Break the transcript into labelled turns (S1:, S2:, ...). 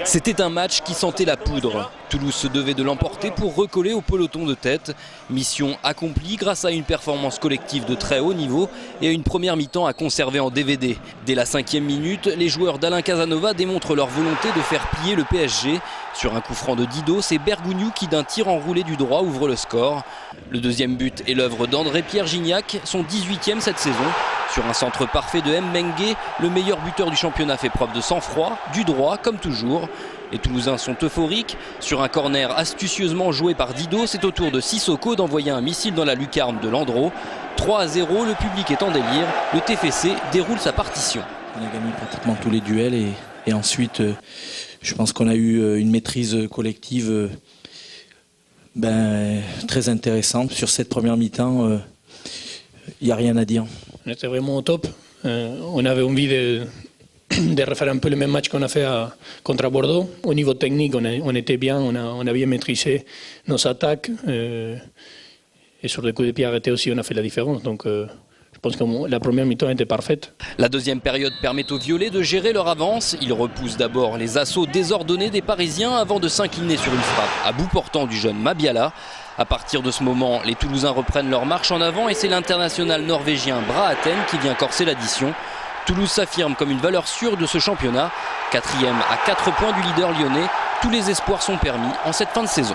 S1: C'était un match qui sentait la poudre. Toulouse se devait de l'emporter pour recoller au peloton de tête. Mission accomplie grâce à une performance collective de très haut niveau et à une première mi-temps à conserver en DVD. Dès la 5e minute, les joueurs d'Alain Casanova démontrent leur volonté de faire plier le PSG. Sur un coup franc de Didot, c'est Bergogneau qui d'un tir enroulé du droit ouvre le score. Le deuxième but est l'œuvre d'André-Pierre Gignac, son 18e cette saison. Sur un centre parfait de Mbengue, le meilleur buteur du championnat fait preuve de sang-froid, du droit comme toujours. Les Toulousains sont euphoriques. Sur un corner astucieusement joué par Didot, c'est au tour de Sissoko d'envoyer un missile dans la lucarne de Landreau. 3-0, le public est en délire. Le TFC déroule sa partition.
S2: On a gagné pratiquement tous les duels et ensuite, je pense qu'on a eu une maîtrise collective très intéressante. Sur cette première mi-temps, il n'y a rien à dire.
S3: On était vraiment au top. On avait envie de refaire un peu le même match qu'on a fait contre Bordeaux. Au niveau technique, on était bien, on a bien maîtrisé nos attaques. Et sur les coups de pied arrêtés aussi, on a fait la différence. Donc je pense que la première mi-temps était parfaite.
S1: La deuxième période permet aux Violets de gérer leur avance. Ils repoussent d'abord les assauts désordonnés des Parisiens avant de s'incliner sur une frappe à bout portant du jeune Mabiala. À partir de ce moment, les Toulousains reprennent leur marche en avant et c'est l'international norvégien Braathen qui vient corser l'addition. Toulouse s'affirme comme une valeur sûre de ce championnat. 4e à 4 points du leader lyonnais, tous les espoirs sont permis en cette fin de saison.